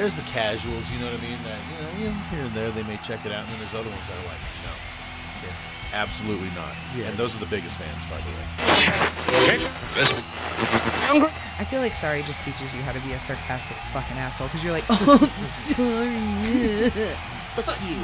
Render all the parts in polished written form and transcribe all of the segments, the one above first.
there's the casuals, you know what I mean? That here and there they may check it out, and then there's other ones that are like, no, absolutely not. Yeah. And those are the biggest fans, by the way. I feel like sorry just teaches you how to be a sarcastic fucking asshole because you're like, oh, sorry. Fuck you.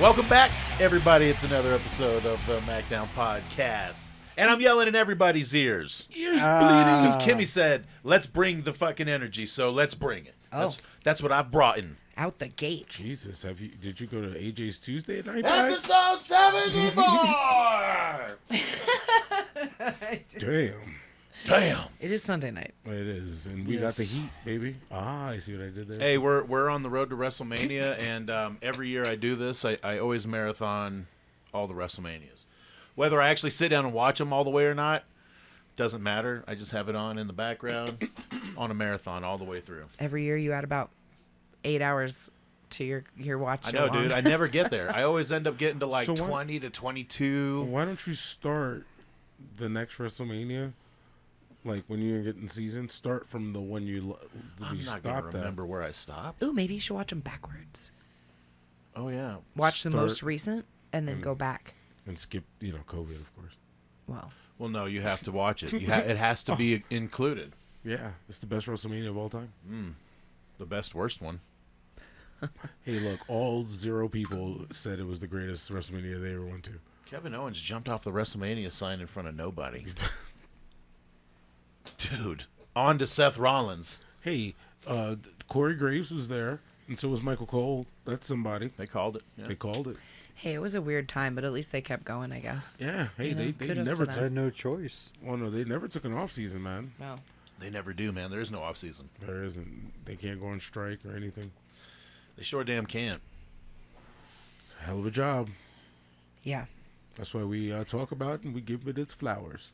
Welcome back, everybody. It's another episode of the MACKDOWN Podcast. And I'm yelling in everybody's ears. Ears bleeding. Because Kimmy said, let's bring the fucking energy, so let's bring it. Oh. That's what I've brought in. Out the gate. Jesus, did you go to AJ's Tuesday night? Episode 74! Damn. It is Sunday night. It is, and we got the heat, baby. I see what I did there. Hey, we're on the road to WrestleMania, and every year I do this, I always marathon all the WrestleManias. Whether I actually sit down and watch them all the way or not, doesn't matter. I just have it on in the background on a marathon all the way through. Every year you add about 8 hours to your watch. I know, dude. I never get there. I always end up getting to like So 20 to 22. Why don't you start the next WrestleMania, like when you're getting season? Start from the one you I'm not going to remember where I stopped. Ooh, maybe you should watch them backwards. Oh, yeah. Watch the most recent and then go back. And skip, COVID, of course. Well, no, you have to watch it. It has to be included. Yeah, it's the best WrestleMania of all time. The best, worst one. Hey, look, all 0 people said it was the greatest WrestleMania they ever went to. Kevin Owens jumped off the WrestleMania sign in front of nobody. Dude, on to Seth Rollins. Hey, Corey Graves was there, and so was Michael Cole. That's somebody. They called it. Yeah. They called it. Hey, it was a weird time, but at least they kept going, I guess. Yeah. Hey, they kudos never to them. took. had no choice. Well, no, they never took an off season, man. No. They never do, man. There is no off season. There isn't. They can't go on strike or anything. They sure damn can't. It's a hell of a job. Yeah. That's why we talk about it and we give it its flowers.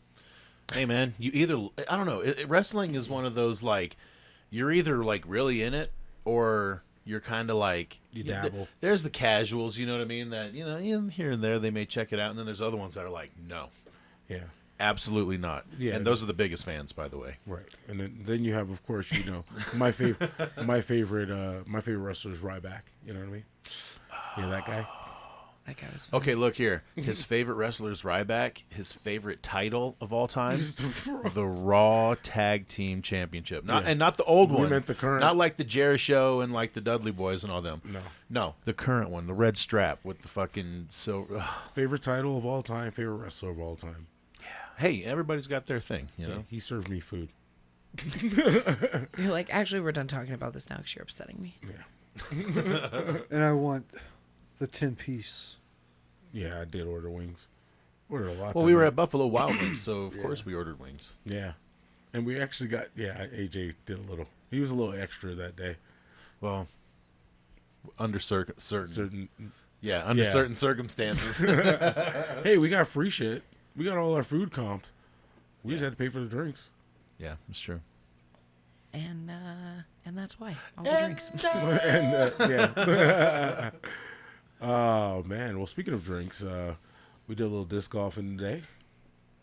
Hey, man, I don't know. Wrestling is one of those, like, you're either, like, really in it or you're kind of like... You dabble. There's the casuals, you know what I mean? That, here and there they may check it out. And then there's other ones that are like, no. Yeah. Absolutely not. Yeah. And those are the biggest fans, by the way. Right. And then you have, of course, my favorite wrestler is Ryback. You know what I mean? Yeah, that guy. That guy was fun. Okay, look here. His favorite wrestler is Ryback. His favorite title of all time, the Raw Tag Team Championship. And not the old one. We meant the current. Not like the Jerry Show and like the Dudley Boys and all them. No, the current one, the red strap with the fucking silver. Favorite title of all time. Favorite wrestler of all time. Hey, everybody's got their thing, you know. He served me food. You're like, actually, we're done talking about this now because you're upsetting me. Yeah. And I want the 10-piece. Yeah, I did order wings. Ordered a lot. Well, we were at Buffalo Wild Wings, so of course we ordered wings. Yeah. And we actually got, AJ did a little. He was a little extra that day. Well, under certain Certain. circumstances. Hey, we got free shit. We got all our food comped. We just had to pay for the drinks. Yeah, it's true. And that's why. All the drinks. Yeah. Oh, man. Well, speaking of drinks, we did a little disc golfing today.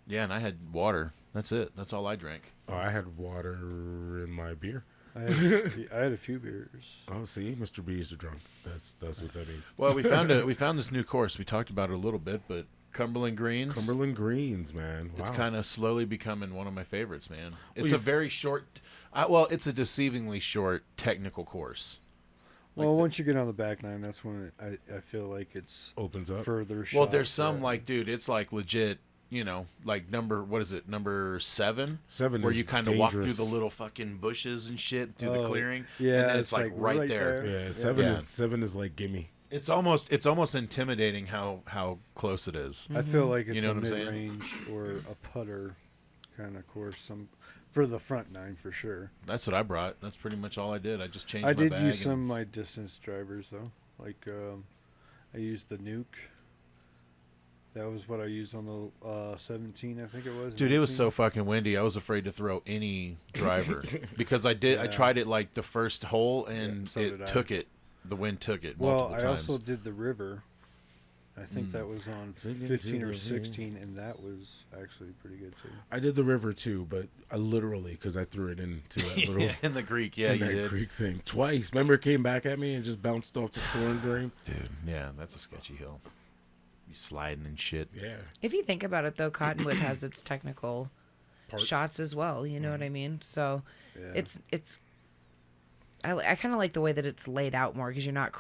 Yeah, and I had water. That's it. That's all I drank. Oh, I had water in my beer. I had a few beers. Oh, see, Mr. B's are drunk. That's what that means. Well, we found this new course. We talked about it a little bit, but Cumberland Greens. Cumberland Greens, man. Wow. It's kind of slowly becoming one of my favorites, man. Well, It's a very short. It's a deceivingly short technical course. Well, once you get on the back nine, that's when I feel like it's opens up. further. Well, there's some dude, it's like legit. Like number 7? 7 where is you kind of walk dangerous. through the little fucking bushes and shit through the clearing. Yeah, and then it's like right there. Yeah, Yeah. seven is like gimme. It's almost intimidating how close it is. I feel like it's You know a what I'm saying? mid-range or a putter kind of course. For the front nine, for sure. That's what I brought. That's pretty much all I did. I just changed I my did bag. use some of my distance drivers, though. Like, I used the Nuke. That was what I used on the 17, I think it was. Dude, it was 19. so fucking windy. I was afraid to throw any driver because I did. I Yeah. tried it like the first hole and Yeah, so did it I. took it. The wind took it Well, multiple I times. also did the river I think that was on Singing 15 to or the 16, and that was actually pretty good too. I did the river too, but I literally, because I threw it into that little Yeah, in the Greek, yeah, in you that did. creek thing twice. Remember, it came back at me and just bounced off the storm drain. Dude, yeah, that's a sketchy hill. You sliding and shit. Yeah, If you think about it, though, Cottonwood has its technical Parts. shots as well. You know what I mean? So Yeah. it's. I kind of like the way that it's laid out more because you're not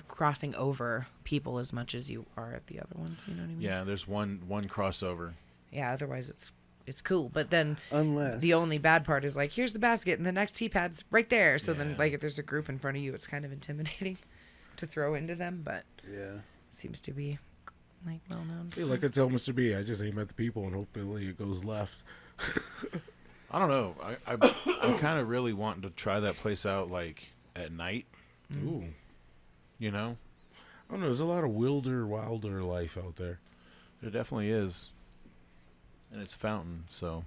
crossing over people as much as you are at the other ones. You know what I mean? Yeah, there's one crossover. Yeah. Otherwise, it's cool. But then Unless the only bad part is like, here's the basket and the next tee pad's right there. So then, Yeah. like, if there's a group in front of you, it's kind of intimidating to throw into them. But yeah. it seems to be like well known. see, like I tell Mr. B, I just aim at the people and hopefully it goes left. I don't know. I'm kind of really wanting to try that place out like at night. Ooh, You know, I don't know. There's a lot of wilder life out there. there definitely is, and it's a fountain, so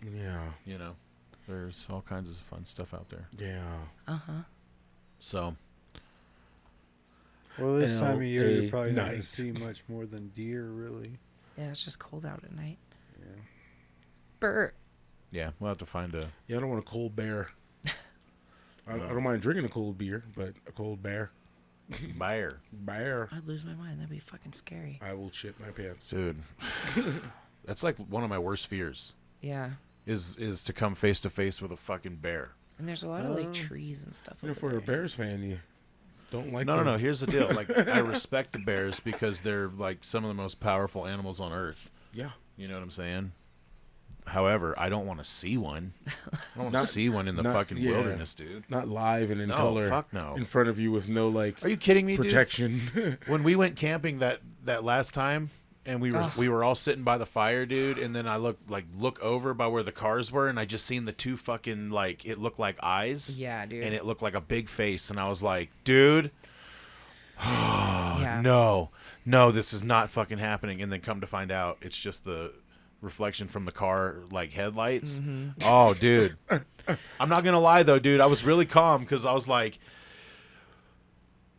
Yeah, you know, there's all kinds of fun stuff out there. yeah. So Well, this time of year, L.A. you're probably not going to nice. see much more than deer, really. Yeah, it's just cold out at night. Yeah. Bert. yeah, we'll have to find a. Yeah, I don't want a cold bear. I don't mind drinking a cold beer, but a cold bear. Bear. Bear. I'd lose my mind. That'd be fucking scary. I will shit my pants. Dude. That's like one of my worst fears Yeah. is to come face to face with a fucking bear. And there's a lot of like trees and stuff. You know, over for a there. Bears fan, you don't like No, them. here's the deal. Like, I respect the bears because they're like some of the most powerful animals on earth. Yeah. You know what I'm saying? However, I don't want to see one. I don't want to Not- see one in the not- fucking yeah. wilderness, dude. Not live and in No, color. fuck no. In front of you with no, like, Are you kidding me, dude? protection. When we went camping that last time, and we were all sitting by the fire, dude, and then I look over by where the cars were, and I just seen the two fucking like it looked like eyes. Yeah, dude. And it looked like a big face, and I was like, dude, Yeah. no, this is not fucking happening. And then come to find out, it's just the reflection from the car like headlights. Oh, dude, I'm not gonna lie though, dude, I was really calm because I was like,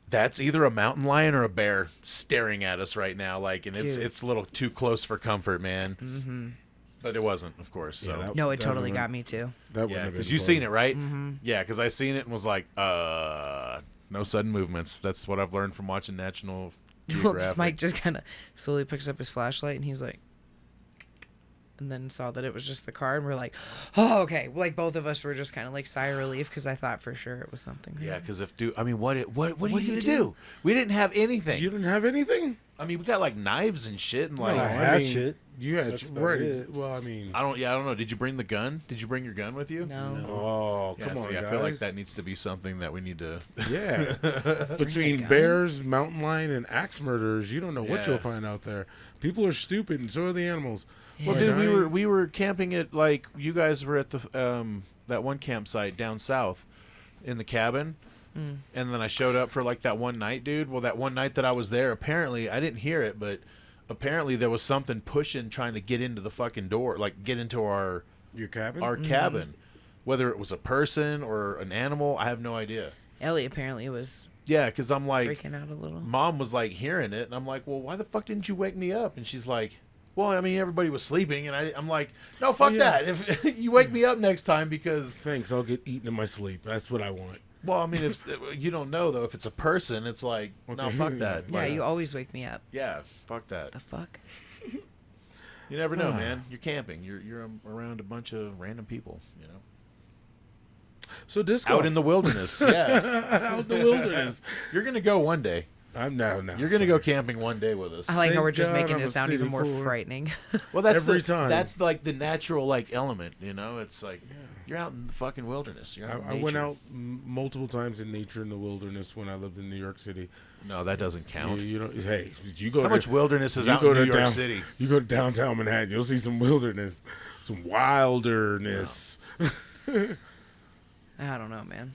that's either a mountain lion or a bear staring at us right now, like, and Dude. it's a little too close for comfort, man. But it wasn't, of course. So that- No, it totally wouldn't- got me too. That wouldn't yeah, have because been you fun. seen it, right? Yeah, because I seen it and was like, no sudden movements. That's what I've learned from watching National Because Geographic. Mike just kind of slowly picks up his flashlight and he's like, and then saw that it was just the car and we're like, oh, okay. Like both of us were just kind of like sigh of relief because I thought for sure it was something. Yeah, crazy. because if dude, I mean, what are you do gonna you do? We didn't have anything. You didn't have anything? I mean, we got like knives and shit, and like No, a I mean, hatchet. you had That's about right. it. Well, I mean, I don't know. Did you bring the gun? Did you bring your gun with you? No. oh, Yeah, come on, see, guys. I feel like that needs to be something that we need to. Yeah. Between gun. bears, mountain lion, and axe murderers, you don't know what Yeah. you'll find out there. People are stupid, and so are the animals. Well, Like, dude, I- we were camping at like you guys were at the that one campsite down south in the cabin, and then I showed up for like that one night, dude. Well, that one night that I was there, apparently I didn't hear it, but apparently there was something pushing, trying to get into the fucking door, like get into our Your cabin? cabin. Whether it was a person or an animal, I have no idea. Ellie apparently was Yeah, because I'm like, freaking out a little. Mom was like hearing it, and I'm like, well, why the fuck didn't you wake me up? And she's like, well, I mean, everybody was sleeping, and I'm like, no, fuck yeah. that. If you wake me up next time, because, Thanks, I'll get eaten in my sleep. That's what I want. well, I mean, if you don't know though, if it's a person, it's like, no, Okay. fuck that. Yeah, Like, you always wake me up. yeah, fuck that. The fuck? You never know, man. You're camping. You're around a bunch of random people. You know, So disc out golf. in the wilderness. Yeah, out in the wilderness. you're gonna go one day. I'm now. You're gonna go camping one day with us. I like how Thank we're just God making I'm it a sound even city more fool. frightening. Well, that's Every the, time. That's like the natural like element. You know, it's like you're out in the fucking wilderness. You're out in I went nature. out multiple times in nature in the wilderness when I lived in New York City. No, that doesn't count. You know, hey, you go. How to, much wilderness is you out go in New to York down- City? You go to downtown Manhattan, you'll see some wilderness, some wilderness. I don't know, man.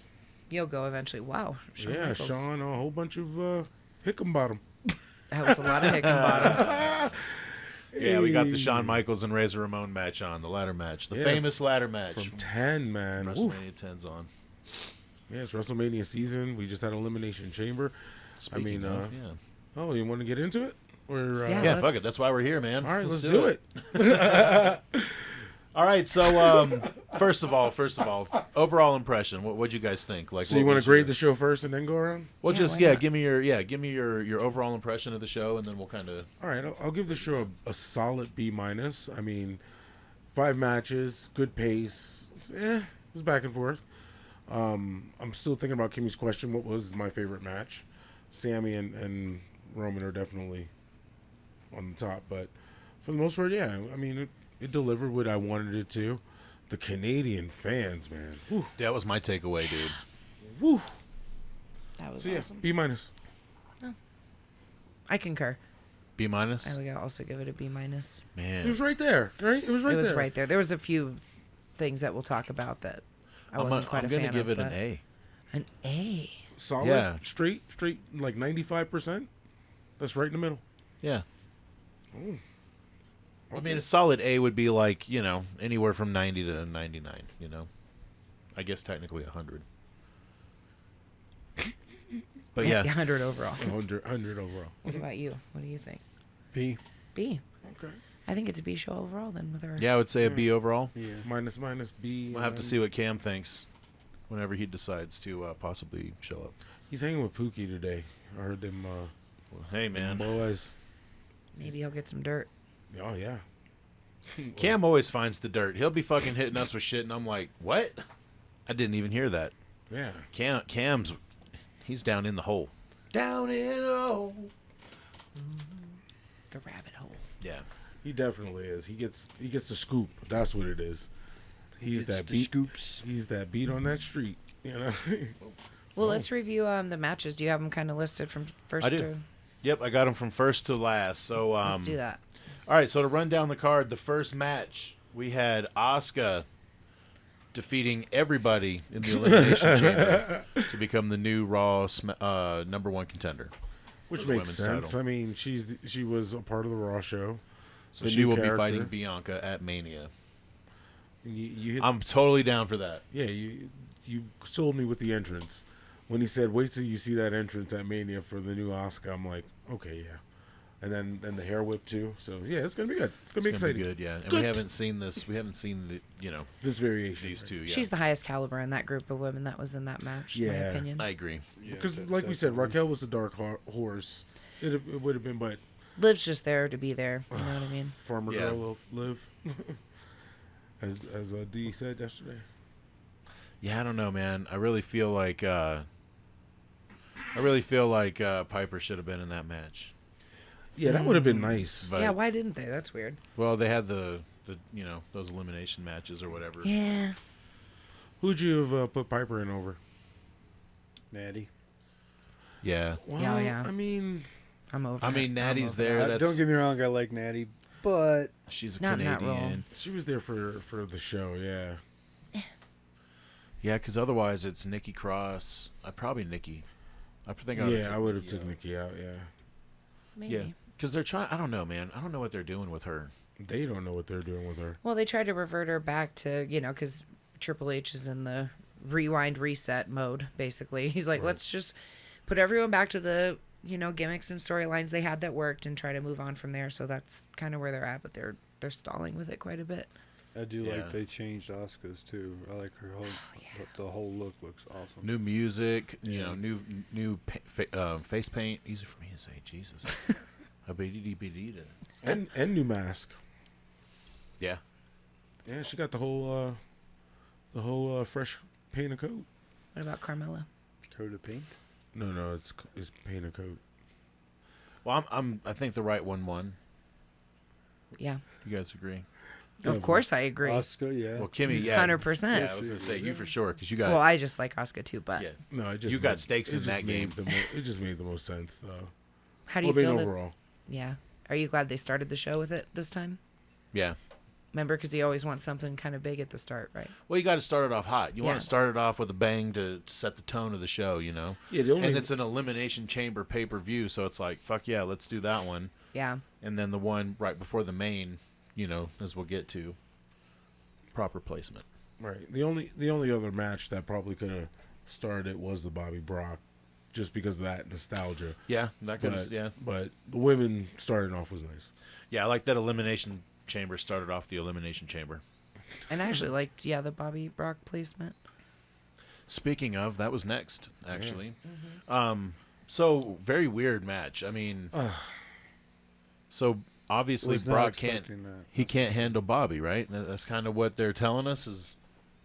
You'll go eventually. Wow. Shawn Yeah, Michaels. Sean, a whole bunch of Hickenbottom. That was a lot of Hickenbottom. Yeah, we got the Hey. Shawn Michaels and Razor Ramon match on, the ladder match, the Yeah, famous ladder match From from 10, man. Woo. WrestleMania 10's on. Yeah, it's WrestleMania season. We just had Elimination Chamber. Speaking mean, of, yeah. Oh, you want to get into it? Or Yeah. Yeah, let's- fuck it. That's why we're here, man. all right, let's do it. All right, so first of all, overall impression. What'd you guys think? Like, So you want to grade the show first and then go around? Well, Yeah, just why not? give me your overall impression of the show, and then we'll kind of. All right, I'll give the show a solid B minus. I mean, 5 matches, good pace. It was back and forth. I'm still thinking about Kimmy's question. What was my favorite match? Sammy and Roman are definitely on the top, but for the most part, yeah. I mean, it delivered what I wanted it to. The Canadian fans, man. Whew. That was my takeaway, dude. Whew. That was So yeah, awesome. B minus. I concur. B minus. I would also give it a B minus. It Man, was right there, right? It was right It was there. right there. There was a few things that we'll talk about that I wasn't quite I'm a gonna fan give of. it an but- A. An A. Solid, Yeah. straight, like 95%. That's right in the middle. Yeah. Ooh. I mean, a solid A would be like, anywhere from 90 to 99. I guess technically 100. But yeah, 100 overall. 100 overall. What about you? What do you think? B. B. Okay. I think it's a B show overall then with her. yeah, I would say a B overall. Yeah. Minus, B. We'll have to and see what Cam thinks whenever he decides to possibly show up. He's hanging with Pookie today. I heard them Well, hey, man. boys. Maybe he'll get some dirt. Oh, yeah. Cam always finds the dirt. He'll be fucking hitting us with shit, and I'm like, what? I didn't even hear that. Yeah. Cam's, he's down in the hole. Down in the hole. The rabbit hole. Yeah. He definitely is. He gets the scoop. That's what it is. He's It's that the beat. scoops. He's that beat on that street. You know. Well, let's review the matches. Do you have them kind of listed from first I do. to? Yep, I got him from first to last. So, Let's do that. all right, so to run down the card, the first match, we had Asuka defeating everybody in the Elimination Chamber to become the new Raw number 1 contender. Which For the makes women's sense. title. I mean, she was a part of the Raw show. So The she new will character. be fighting Bianca at Mania. And you hit, I'm totally down for that. yeah, you sold me with the entrance. When he said, "Wait till you see that entrance at Mania for the new Asuka," I'm like, okay, yeah. And then the hair whip too. So yeah, it's gonna be good. It's gonna be It's gonna exciting. be good, yeah. And Good. we haven't seen this. We haven't seen the This variation. these two. Yeah, She's the highest caliber in that group of women that was in that match. In my Yeah. opinion. I agree. Because, like we said, Raquel was the dark horse. It would have been, but Liv's just there to be there. You know what I mean? Farmer Yeah. Girl will live, as D said yesterday. Yeah, I don't know, man. I really feel like Piper should have been in that match. Yeah, that would have been nice. But Yeah. Why didn't they? That's weird. well, they had the those elimination matches or whatever. Yeah. Who'd you have put Piper in over? Natty. Yeah. Well, yeah. I mean, I'm over. I it. mean, Natty's over there. it. That's Don't get me wrong, I like Natty, but she's a Not in that Canadian. role. she was there for the show. Yeah. Yeah, because otherwise it's Nikki Cross. Probably Nikki. I think I Yeah, I would have Nikki took out. Nikki out. Yeah. Maybe. Yeah, because they're trying. I don't know, man. I don't know what they're doing with her. They don't know what they're doing with her. Well, they tried to revert her back to, because Triple H is in the rewind reset mode, basically. He's like, let's just put everyone back to the, gimmicks and storylines they had that worked and try to move on from there. So that's kind of where they're at, but they're stalling with it quite a bit. I do Yeah. like they changed Asuka's too. I like her whole, the whole look looks awesome. New music, new face paint. Easy for me to say, Jesus. And new mask. Yeah. Yeah, she got the whole fresh paint and coat. What about Carmella? Coat of paint. No, it's paint and coat. Well, I think the right one won. Yeah. You guys agree? Of course I agree. Asuka, yeah. Well, Kimmy, yeah. 100%. Yeah, I was gonna say you for sure because you got. Well, I just like Asuka too, but yeah. No, it just You got stakes it in just that made game. it just made the most sense, though. how do you I mean, feel that, overall. yeah. Are you glad they started the show with it this time? Yeah. Remember, because he always wants something kind of big at the start, right? Well, you got to start it off hot. You want Yeah. to start it off with a bang to set the tone of the show, Yeah, the only And it's an elimination chamber pay-per-view, so it's like, fuck yeah, let's do that one. Yeah. And then the one right before the main, as we'll get to, proper placement. right. The only other match that probably could have started it was the Bobby Brock just because of that nostalgia. Yeah, that could have. Yeah, But the women starting off was nice. yeah. I like that Elimination Chamber started off the Elimination Chamber. And I actually liked, the Bobby Brock placement. Speaking of, that was next, actually. So very weird match. I mean, so obviously Was not Brock can't. expecting that. He can't handle Bobby, right? That's kind of what they're telling us is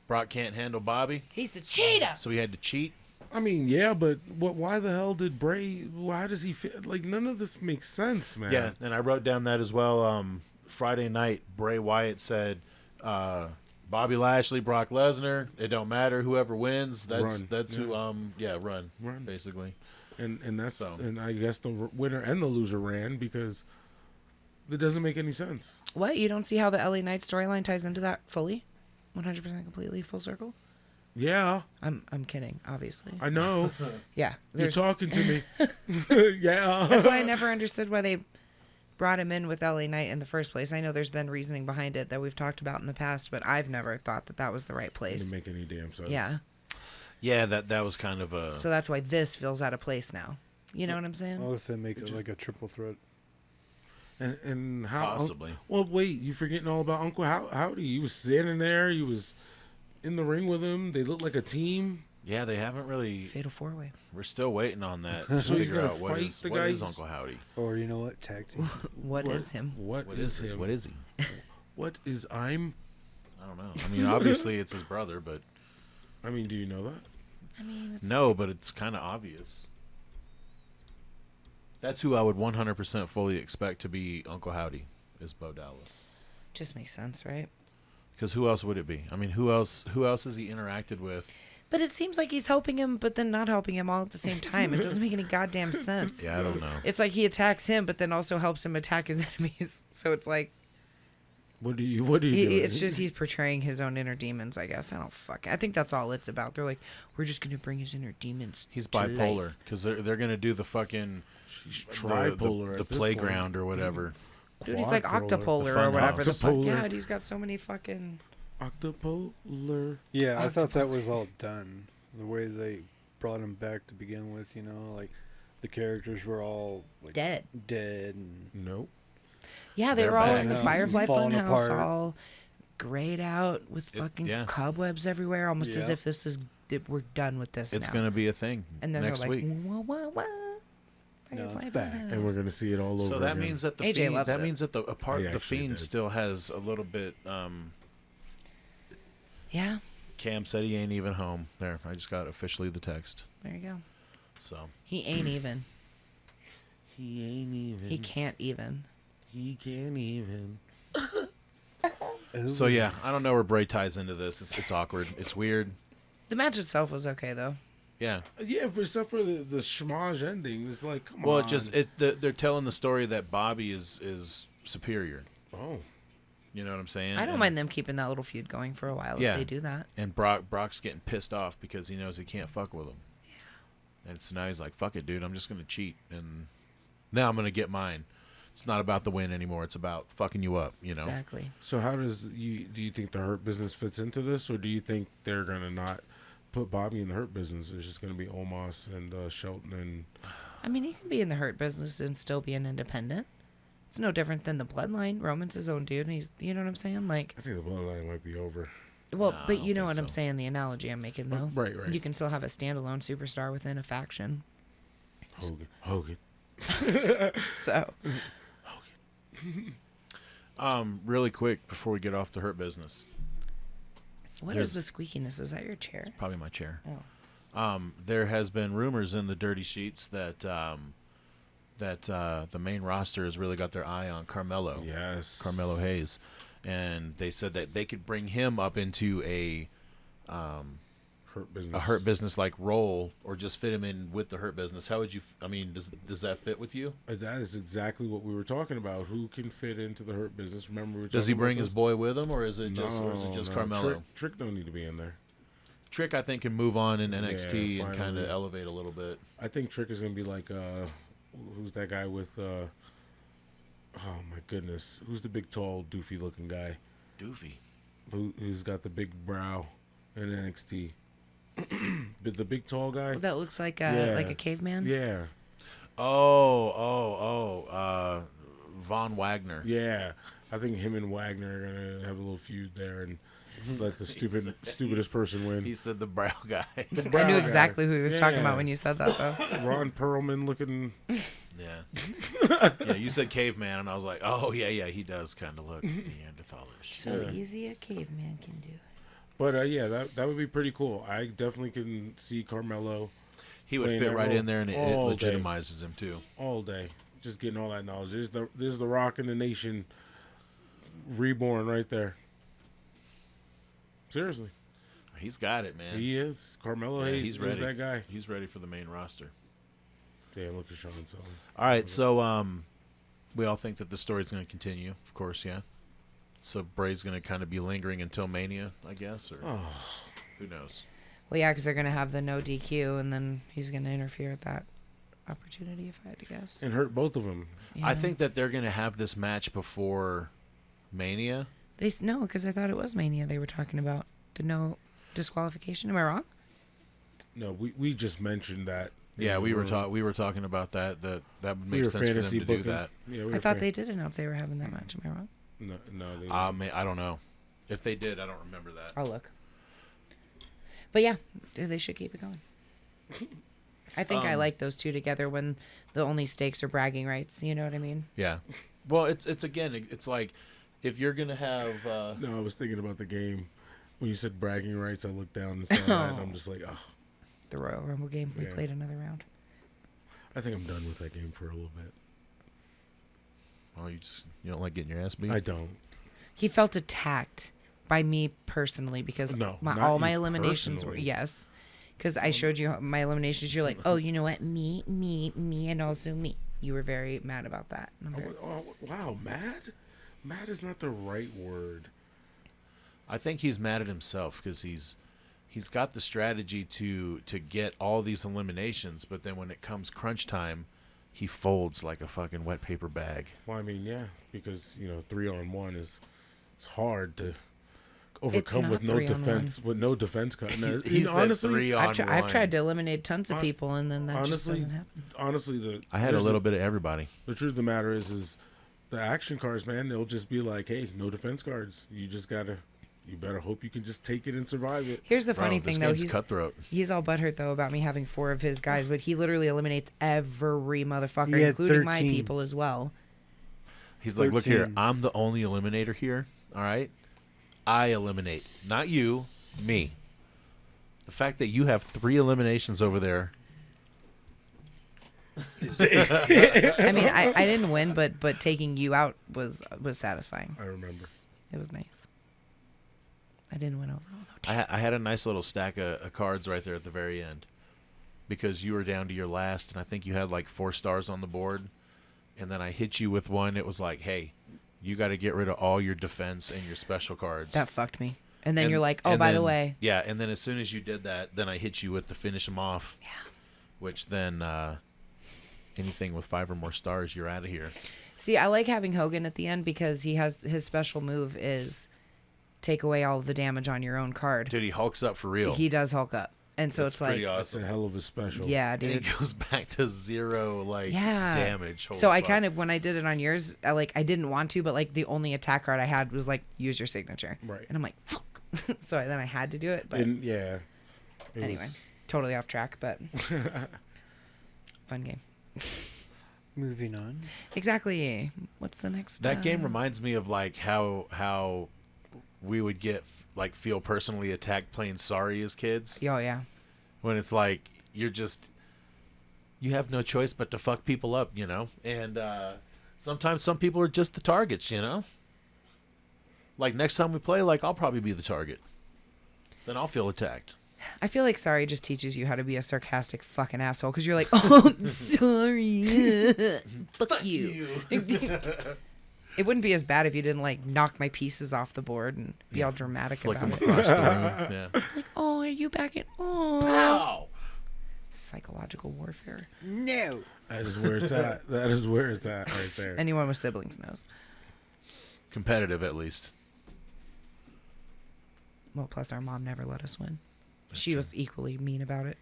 Brock can't handle Bobby, He's a cheetah. so he had to cheat. I mean, yeah, but why the hell did Bray? Why does he fit? Like, none of this makes sense, man. Yeah, and I wrote down that as well. Friday night, Bray Wyatt said, "Bobby Lashley, Brock Lesnar. It don't matter whoever wins. That's Run. who. Yeah. Run Run. basically. And that's So. and I guess the winner and the loser ran because it doesn't make any sense. What? You don't see how the LA Knight storyline ties into that fully? 100% completely full circle? Yeah, I'm kidding, obviously. I know. Yeah. You're There's, talking to me. Yeah. that's why I never understood why they brought him in with LA Knight in the first place. I know there's been reasoning behind it that we've talked about in the past, but I've never thought that that was the right It place. didn't make any damn sense. Yeah. Yeah, that was kind of a. So that's why this feels out of place now. You know what I'm saying? I would say make it like a triple threat. And how? Possibly. Well, wait. You forgetting all about Uncle Howdy? He was standing there. He was in the ring with him. They looked like a team. Yeah, they haven't really. Fatal 4-way. We're still waiting on that to So he's figure gonna out what fight is the what is guys? Uncle Howdy. Or you know what? Tag team. What is him? What What is is him? What is he? What is I'm? I don't know. I mean, obviously it's his brother, but I mean, do you know that? I mean, it's, no, but it's kind of obvious. That's who I would 100% fully expect to be Uncle Howdy is Bo Dallas. just makes sense, right? Because who else would it be? I mean, who else has he interacted with? But it seems like he's helping him, but then not helping him all at the same time. It doesn't make any goddamn sense. Yeah, I don't know. It's like he attacks him, but then also helps him attack his enemies. So it's like What do you do? it's just he's portraying his own inner demons. I guess I think that's all it's about. They're like, we're just gonna bring his inner demons. He's to bipolar life. because they're gonna do the fucking He's the- tripolar. the at this playground point. or whatever. Dude, he's like Quadpolar. octopolar The or whatever. The fuck. Octopolar. Yeah, he's got so many fucking. Octopolar. Yeah, I thought that was all done. The way they brought him back to begin with, you know, like the characters were all like Dead. and Nope. Yeah, they They're were all back. in the Funhouse Firefly is falling Funhouse, apart. all grayed out with fucking yeah. cobwebs everywhere, almost as Yeah. if this is we're done with this It's now. gonna be a thing And then next they're like, week. wah, wah, wah. No, it's Firefly back. Funhouse. And we're gonna see it all over. So that again. means that the AJ fiend, loves that it. means that the a part He the actually fiend did. still has a little bit. Yeah, Cam said he ain't even home. There, I just got officially the text. there you go. So He ain't even. he ain't even. He can't even. He can't even. so yeah, I don't know where Bray ties into this. It's awkward. It's weird. The match itself was okay though. Yeah. Yeah, except for the schmozz ending. It's like, come Well, on. they're telling the story that Bobby is superior. Oh. You know what I'm saying? I don't And- mind them keeping that little feud going for a while Yeah. if they do that. And Brock's getting pissed off because he knows he can't fuck with him. Yeah. And so now he's like, "Fuck it, dude. I'm just gonna cheat, and now I'm gonna get mine." It's not about the win anymore. It's about fucking you up. You know. Exactly. So how do you think the Hurt Business fits into this, or do you think they're gonna not put Bobby in the Hurt Business? It's just gonna be Omos and Shelton and. I mean, he can be in the Hurt Business and still be an independent. It's no different than the Bloodline. Roman's his own dude, and he's, you know what I'm saying? Like, I think the Bloodline might be over. well, No, I but don't you know think what I'm so. saying, the analogy I'm making, though. Right. You can still have a standalone superstar within a faction. Hogan. So, Really quick before we get off the Hurt Business, what is the squeakiness? Is that your chair? probably my chair. Oh. There has been rumors in the dirty sheets that the main roster has really got their eye on Carmelo. Yes. Carmelo Hayes, and they said that they could bring him up into a Hurt Business. Hurt Business like role, or just fit him in with the Hurt Business. How would you? I mean, does that fit with you? That is exactly what we were talking about. Who can fit into the Hurt Business? Remember, we were Does he talking bring about his boy with him, or is it just No. Carmelo? Trick don't need to be in there. Trick, I think, can move on in NXT and kind finally. of elevate a little bit. I think Trick is gonna be like who's that guy with oh my goodness, who's the big tall doofy looking guy Doofy. who's got the big brow in NXT? The big tall guy. That looks like Yeah. a caveman. Yeah. Von Wagner. Yeah. I think him and Wagner are gonna have a little feud there and let the stupidest person win. He said the brow guy. I knew exactly who he was talking about when you said that, though. Ron Perlman looking. Yeah. Yeah, you said caveman, and I was like, oh, yeah, he does kind of look Neanderthalish. So Yeah. easy a caveman can do. But yeah, that would be pretty cool. I definitely can see Carmelo He would playing fit that right role in there, and it all day. legitimizes him, too. all day, just getting all that knowledge. There's the Rock in the Nation reborn right there. Seriously, He's got it, man. he is. Carmelo Yeah, Hayes he's is ready. that guy. He's ready for the main roster. Damn, look at Sean Sullivan. All right, so we all think that the story's going to continue, of course, yeah. So Bray's going to kind of be lingering until Mania, I guess, or who knows? Well, yeah, because they're going to have the no DQ, and then he's going to interfere at that opportunity, if I had to guess. And hurt both of them. I Yeah. think that they're going to have this match before Mania. No, because I thought it was Mania they were talking about. The no disqualification. Am I wrong? No, we just mentioned that. Yeah, we were talking about that. That would make sense for them to do that. Yeah, we I were thought they did announce they were having that match. Am I wrong? No, they I don't know. If they did, I don't remember that. I'll look. But yeah, they should keep it going. I think I like those two together when the only stakes are bragging rights. You know what I mean? Yeah. Well, it's again, it's like if you're gonna have. No, I was thinking about the game. When you said bragging rights, I looked down and saw that, and I'm just like, oh. The Royal Rumble game. We Yeah. played another round. I think I'm done with that game for a little bit. Well, you don't like getting your ass beat. I don't. He felt attacked by me personally because No, all not my you eliminations were personally. yes. Because I showed you my eliminations. You're like, oh, you know what? Me, and also me. You were very mad about that. And I'm very- Wow, mad? Mad is not the right word. I think he's mad at himself because he's got the strategy to get all these eliminations, but then when it comes crunch time, he folds like a fucking wet paper bag. Well, I mean, yeah, because 3-on-1 is it's hard to overcome not with no 3-on-1. defense. With no defense cut. No, He said honestly, 3-on-1. I've tried to eliminate tons of people, and then that just honestly, doesn't happen. honestly, I had a little bit of everybody. The truth of the matter is the action cards, man. They'll just be like, hey, no defense cards. You better hope you can just take it and survive it. Here's the Bro, funny this thing, though. game's cutthroat. He's all butthurt, though, about me having 4 of his guys, but he literally eliminates every motherfucker, He had including my 13. people as well. He's like, look here, 13. I'm the only eliminator here. All right, I eliminate, not you, me. The fact that you have 3 eliminations over there. I mean, I didn't win, but taking you out was satisfying. I remember. It was nice. I didn't win overall. No, I had a nice little stack of cards right there at the very end because you were down to your last, and I think you had like 4 stars on the board. And then I hit you with one. It was like, hey, you got to get rid of all your defense and your special cards. that fucked me. And then you're like, oh, and by the then- way. Yeah, and then as soon as you did that, then I hit you with the finish them off. Yeah. Which then anything with 5 or more stars, you're out of here. See, I like having Hogan at the end because he has his special move is take away all of the damage on your own card. Dude, he hulks up for real. He does Hulk up. And so That's it's like, pretty That's awesome. a hell of a special. yeah, And dude. it goes back to 0 Yeah. damage. Holy So I fuck. kind of, when I did it on yours, I didn't want to, but like the only attack card I had was like, use your signature. Right. And I'm like, fuck. So then I had to do it. But And yeah. It anyway, was- totally off track, but fun game. Moving on. Exactly. What's the next? That game reminds me of like how we would get like feel personally attacked playing Sorry as kids. Oh, yeah. When it's like you have no choice but to fuck people up, and sometimes some people are just the targets, like next time we play, like I'll probably be the target, then I'll feel attacked. I feel like Sorry just teaches you how to be a sarcastic fucking asshole because you're like, oh, sorry. Fuck you. It wouldn't be as bad if you didn't like knock my pieces off the board and be all dramatic Flick about them it. across the room. Yeah. Like, oh, are you back in? Oh, Ow! psychological warfare. No. That is where it's at. That is where it's at right there. Anyone with siblings knows. Competitive at least. Well, plus our mom never let us win. She was equally mean about it.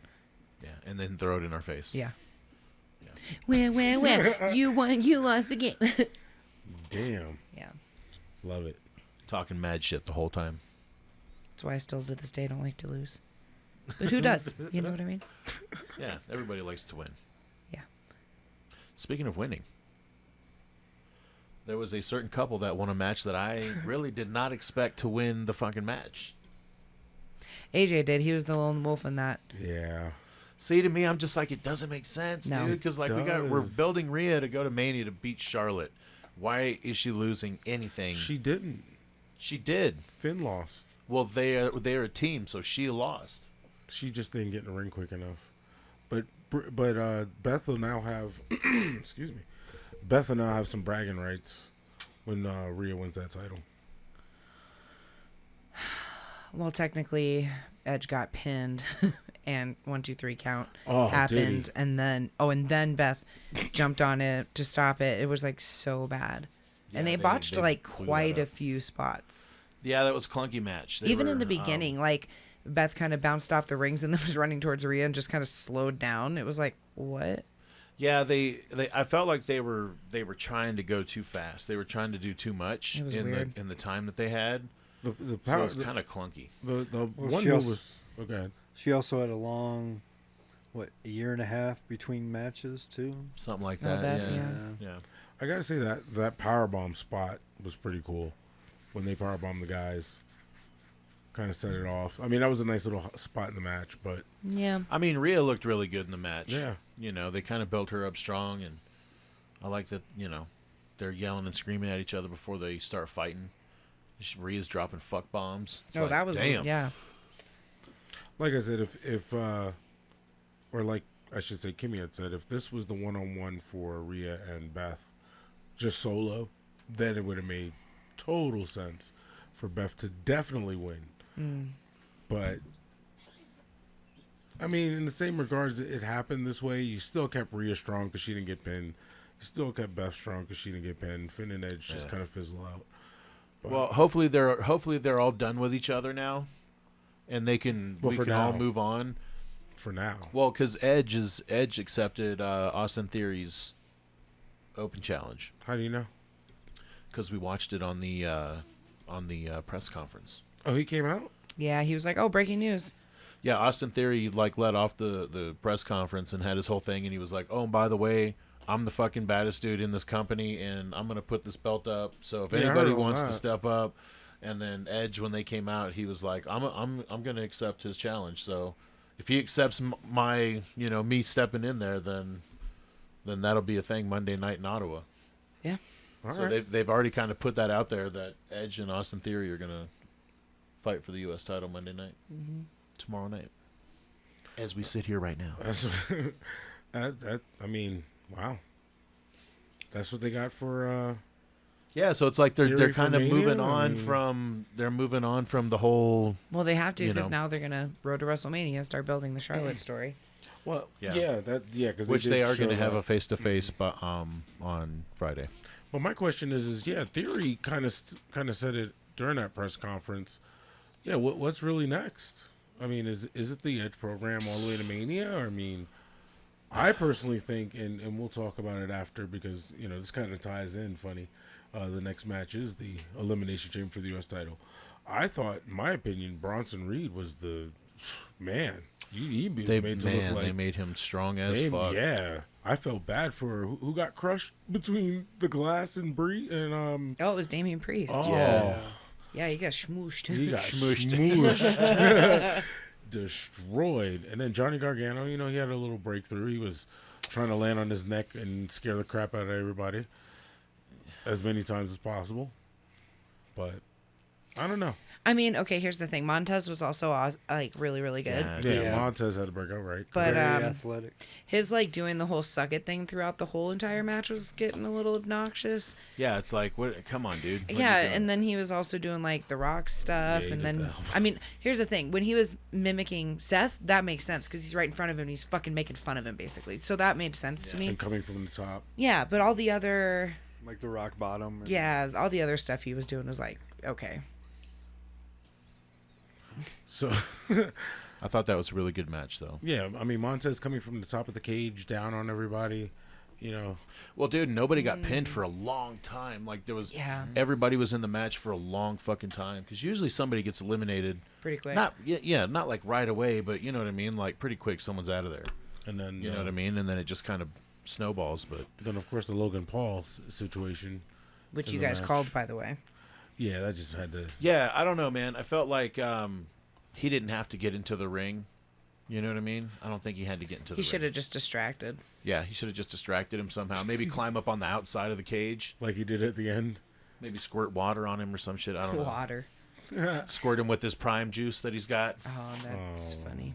Yeah, and then throw it in our face. Yeah. Yeah. Where? You won. You lost the game. Damn. Yeah. Love it. Talking mad shit the whole time. That's why I still to this day don't like to lose. But who does? You know what I mean? Yeah, everybody likes to win. Yeah. Speaking of winning, there was a certain couple that won a match that I really did not expect to win the fucking match. AJ did. He was the lone wolf in that. Yeah. See, to me, I'm just like, it doesn't make sense, No. dude. Because like we're building Rhea to go to Mania to beat Charlotte. Why is she losing anything? She didn't. She did. Finn lost. Well, they're a team, so she lost. She just didn't get in the ring quick enough. But Beth will now have excuse me. Beth will now have some bragging rights when Rhea wins that title. Well, technically, Edge got pinned, and 1, 2, 3 count Oh, happened, did and then Beth jumped on it to stop it. It was like so bad, Yeah, and they botched they like blew quite that a up. few spots. Yeah, that was a clunky match. They Even were, in the beginning, like Beth kind of bounced off the rings and then was running towards Rhea and just kind of slowed down. It was like, what? Yeah, they I felt like they were trying to go too fast. They were trying to do too much It was in weird. the time that they had. The So it power was kind of clunky. the Well, one she move also- was okay. She also had a long, a year and a half between matches too. Something like Oh, that. Beth, yeah. yeah. I gotta say that powerbomb spot was pretty cool when they powerbombed the guys. Kind of set it off. I mean, that was a nice little spot in the match, but Yeah. I mean, Rhea looked really good in the match. Yeah. You know, they kind of built her up strong, and I like that, you know, they're yelling and screaming at each other before they start fighting. Rhea's dropping fuck bombs. It's Oh, like, that was damn. yeah. like I said, if or like I should say, Kimmy had said, if this was the one-on-one for Rhea and Beth, just solo, then it would have made total sense for Beth to definitely win. But I mean, in the same regards, it happened this way. You still kept Rhea strong because she didn't get pinned. You still kept Beth strong because she didn't get pinned. Finn and Edge just Yeah. kind of fizzle out. But, Well, hopefully they're all done with each other now, and we can all now. move on. for now, Well, because Edge accepted Austin Theory's open challenge how do you know? because we watched it on the press conference. Oh, he came out. Yeah, he was like, "Oh, breaking news." Yeah, Austin Theory like let off the press conference and had his whole thing, and he was like, "Oh, and by the way, I'm the fucking baddest dude in this company, and I'm gonna put this belt up. So if Yeah, I heard anybody all wants to that. step up," and then Edge, when they came out, he was like, "I'm gonna accept his challenge. So if he accepts my me stepping in there, then that'll be a thing Monday night in Ottawa." Yeah. All So right. they've already kind of put that out there that Edge and Austin Theory are gonna fight for the U.S. title Monday night, tomorrow night, as we sit here right now. That's, that I mean, wow. That's what they got for. Yeah, so it's like they're Theory kind for of Mania? moving I on mean- from the whole. Well, they have to You because know. now they're gonna road to WrestleMania and start building the Charlotte story. Well, Yeah. because Which they are going to have a face to face, but on Friday. But my question is Theory kind of said it during that press conference. Yeah, what's really next? I mean, is it the Edge program all the way to Mania? Or, I mean, I personally think, and we'll talk about it after because this kind of ties in. Funny, the next match is the Elimination Chamber for the U.S. title. I thought, in my opinion, Bronson Reed was the man. He was They made to look like they made him strong as fuck. yeah. I felt bad for who got crushed between the glass and Brie and Oh, it was Damian Priest. oh. Yeah, he got schmooshed. He got Smooshed. smooshed. Destroyed. And then Johnny Gargano, he had a little breakthrough. He was trying to land on his neck and scare the crap out of everybody as many times as possible. But I don't know. I mean, okay, here's the thing. Montez was also like really, really good. Yeah, Yeah, Montez had to break out right. But Very athletic. his like doing the whole suck it thing throughout the whole entire match was getting a little obnoxious. Yeah, it's like, what? Come on, dude. What are Yeah, you doing? and then he was also doing like the Rock stuff, Yeah, he and did then that. I mean, here's the thing: when he was mimicking Seth, that makes sense because he's right in front of him. And he's fucking making fun of him, basically. So that made sense to me. And coming from the top. Yeah, but all the other, Like the rock bottom. and- yeah, all the other stuff he was doing was like, okay, So I thought that was a really good match, though. Yeah, I mean, Montez coming from the top of the cage down on everybody, you know. Well, dude, nobody got pinned for a long time. Like, there was... Yeah. Everybody was in the match for a long fucking time. Because usually somebody gets eliminated... Pretty quick. Not like right away, but you know what I mean? Like, pretty quick, someone's out of there. And then... You know what I mean? And then it just kind of snowballs, but... Then, of course, the Logan Paul situation. Which in you the guys match. called, by the way. Yeah, that just had to... Yeah, I don't know, man. I felt like he didn't have to get into the ring. You know what I mean? I don't think he had to get into the ring. He should have just distracted. Yeah, he should have just distracted him somehow. Maybe climb up on the outside of the cage. Like he did at the end. Maybe squirt water on him or some shit. I don't know. Water. Squirt him with his prime juice that he's got. Oh, that's funny.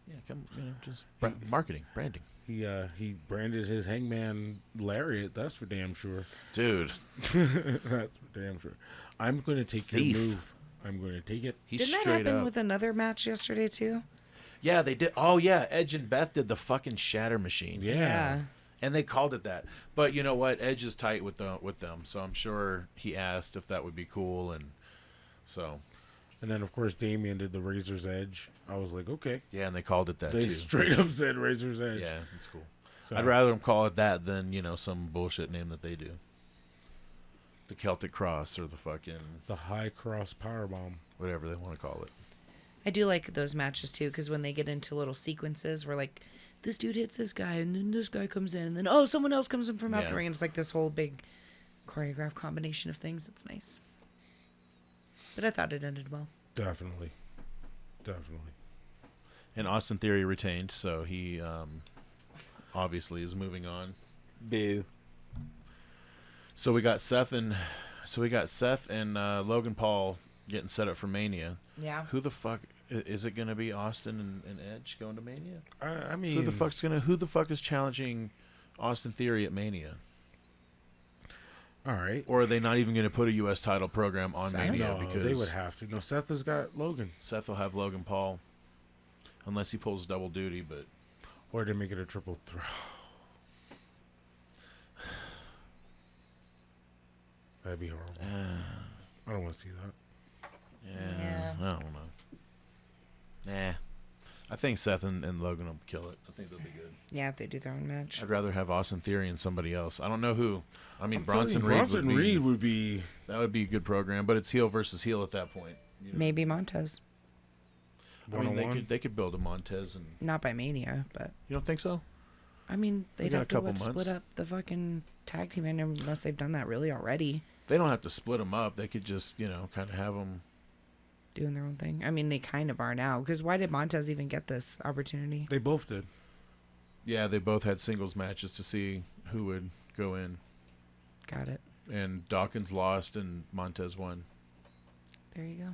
Yeah, just marketing, branding. He branded his Hangman lariat. That's for damn sure. Dude. That's for damn sure. I'm going to take Thief. your move. I'm going to take it. He's Didn't that straight happen up. with another match yesterday, too? Yeah, they did. Oh, yeah. Edge and Beth did the fucking shatter machine. Yeah. And they called it that. But you know what? Edge is tight with them. So I'm sure he asked if that would be cool. And so. And then, of course, Damien did the Razor's Edge. I was like, okay. Yeah, and they called it that, They too. straight up said Razor's Edge. Yeah, that's cool. So, I'd rather them call it that than, some bullshit name that they do. The Celtic Cross or the fucking... the High Cross Powerbomb. whatever they want to call it. I do like those matches, too, because when they get into little sequences where, like, this dude hits this guy, and then this guy comes in, and then, oh, someone else comes in from out the ring, and it's like this whole big choreographed combination of things. It's nice. But I thought it ended well. Definitely. And Austin Theory retained, so he obviously is moving on. Boo. So we got Seth and Logan Paul getting set up for Mania. Yeah. Who the fuck is it going to be? Austin and Edge going to Mania? I mean, Who the fuck is challenging Austin Theory at Mania? all right. Or are they not even going to put a U.S. title program on Seth? Mania? No, Because they would have to. No, Seth has got Logan. Seth will have Logan Paul, unless he pulls double duty. But Or they make it a triple threat. That'd be horrible. I don't want to see that. Yeah. I don't know. Nah, I think Seth and Logan will kill it. I think they'll be good. Yeah, if they do their own match. I'd rather have Austin Theory and somebody else. I don't know who. I mean, I'm telling you, Bronson Reed would be. that would be a good program, but it's heel versus heel at that point. Maybe Montez. I mean, one-on-one. they could build a Montez, and Not by Mania, but... you don't think so? I mean, they'd got a have to couple months. split up the fucking tag team unless they've done that really already. They don't have to split them up. They could just kind of have them. Doing their own thing. I mean, they kind of are now. Because why did Montez even get this opportunity? They both did. Yeah, they both had singles matches to see who would go in, Got it. and Dawkins lost and Montez won. There you go.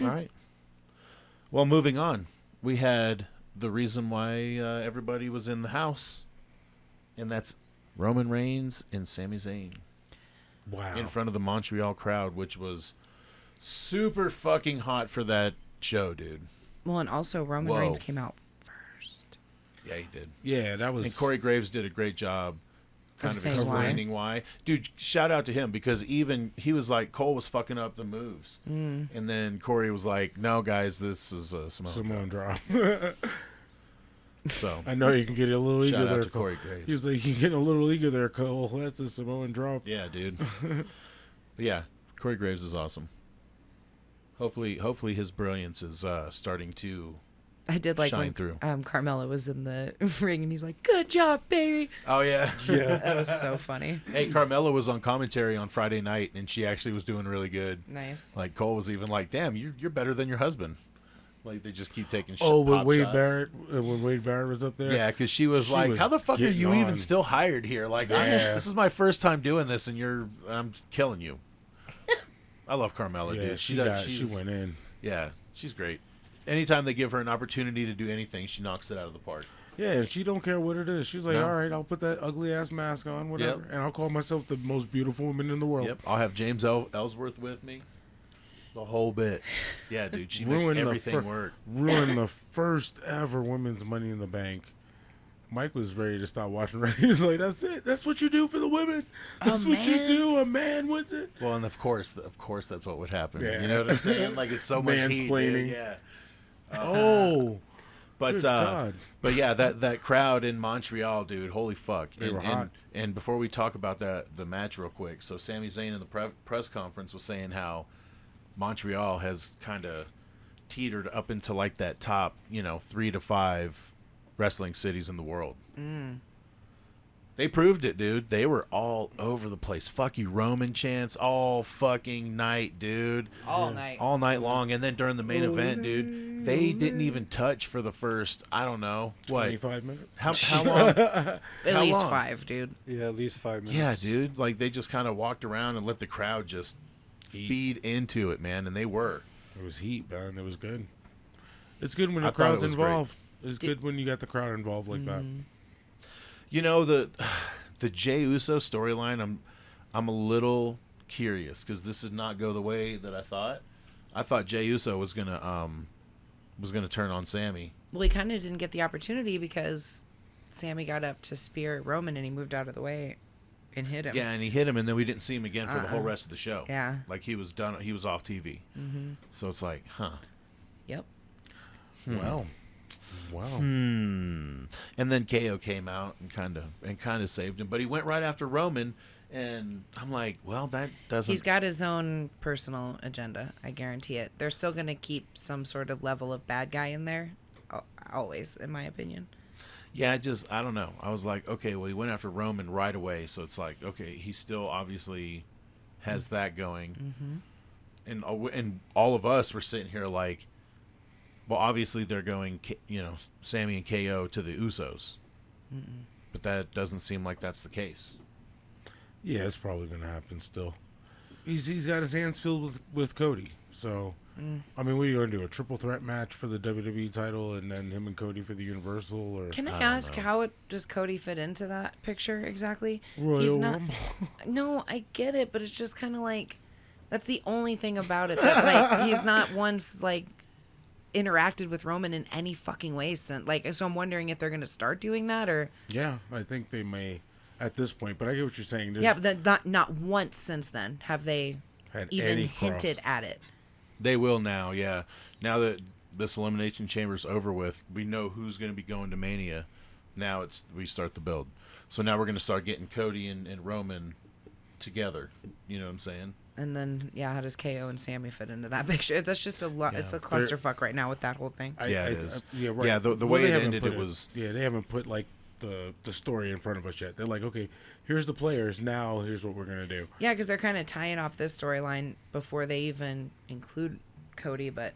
All right. Well, moving on, we had the reason why everybody was in the house, and that's Roman Reigns and Sami Zayn Wow. in front of the Montreal crowd, which was super fucking hot for that show, dude. Well, and also Roman Whoa. Reigns came out first. Yeah, he did. Yeah, that was. And Corey Graves did a great job kind of saying why. explaining why. Dude, shout out to him, because even he was like, Cole was fucking up the moves. And then Corey was like, no, guys, this is Simone drop. So, I know you can get a little shout ego out there. to Cole. Corey Graves. He's like, you get a little ego there, Cole. That's a Samoan drop. Yeah, dude. But yeah, Corey Graves is awesome. Hopefully his brilliance is starting to I did like shine when through. Carmella was in the ring and he's like, good job, baby. Oh, yeah. That was so funny. Hey, Carmella was on commentary on Friday night, and she actually was doing really good. Nice. Like, Cole was even like, damn, you're better than your husband. Like, they just keep taking Oh, pop when shots. Wade Barrett was up there. Yeah, because she was She like, was how the fuck are getting you even on. still hired here? Like, Yeah. this is my first time doing this, and I'm killing you. I love Carmella, Yeah, dude. she went in. Yeah, she's great. Anytime they give her an opportunity to do anything, she knocks it out of the park. Yeah, and she don't care what it is. She's like, No. all right, I'll put that ugly ass mask on, whatever, Yep. and I'll call myself the most beautiful woman in the world. Yep, I'll have James Ellsworth with me. The whole bit. Yeah, dude, she makes everything work. Ruined the first ever women's Money in the Bank Mike was ready to stop watching. He was like, "That's it. That's what you do for the women. That's what you man. do. A man wins it." Well, and of course, that's what would happen. Yeah. You know what I'm saying? Like it's so much heat. Mansplaining. Dude. Yeah. Oh, But good God. but yeah, that crowd in Montreal, dude, holy fuck. They were hot. And before we talk about the match real quick, so Sami Zayn in the press conference was saying how Montreal has kind of teetered up into like that top, 3 to 5 wrestling cities in the world. They proved it, dude. They were all over the place. Fuck you, Roman chants all fucking night, dude. All night. All night long. And then during the main event, dude, they didn't even touch for the first, I don't know, what? 25 minutes. How long? At How least long? 5, dude. Yeah, at least 5 minutes. Yeah, dude. Like, they just kind of walked around and let the crowd just feed into it, man. And they were. It was heat, man. It was good. It's good when I the thought it crowd's was great. involved. It's good when you got the crowd involved like that. The Jey Uso storyline, I'm a little curious because this did not go the way that I thought. I thought Jey Uso was gonna turn on Sammy. Well, he kind of didn't get the opportunity because Sammy got up to spear Roman and he moved out of the way and hit him. Yeah, and he hit him, and then we didn't see him again for the whole rest of the show. Yeah. Like he was done. He was off TV. So it's like, huh. Yep. Wow. Wow. And then KO came out and kind of saved him, but he went right after Roman, and I'm like, well, that doesn't. He's got his own personal agenda. I guarantee it. They're still going to keep some sort of level of bad guy in there, always, in my opinion. Yeah, I don't know. I was like, okay, well, he went after Roman right away, so it's like, okay, he still obviously has that going, and all of us were sitting here like, well, obviously they're going, Sammy and KO to the Usos, but that doesn't seem like that's the case. Yeah, it's probably going to happen still. He's got his hands filled with Cody. So, I mean, what are you going to do? A triple threat match for the WWE title and then him and Cody for the Universal? Or Can I don't ask know. does Cody fit into that picture exactly? Royal He's not. Rumble? No, I get it, but it's just kind of like that's the only thing about it that like he's not once like interacted with Roman in any fucking way since like. So I'm wondering if they're gonna start doing that or. Yeah, I think they may at this point. But I get what you're saying. Yeah, but then not once since then have they Had even any hinted cross. at it. They will now, yeah. Now that this Elimination Chamber's over with, we know who's going to be going to Mania. Now we start the build. So now we're going to start getting Cody and Roman together. You know what I'm saying? And then, yeah, how does KO and Sammy fit into that picture? That's just a lot. Yeah. It's a clusterfuck right now with that whole thing. Yeah, it is. Yeah, right. Yeah, the Well, way they it haven't ended, put it was. Yeah, they haven't put like the story in front of us yet. They're like, okay, here's the players. Now here's what we're gonna do. Yeah, because they're kind of tying off this storyline before they even include Cody. But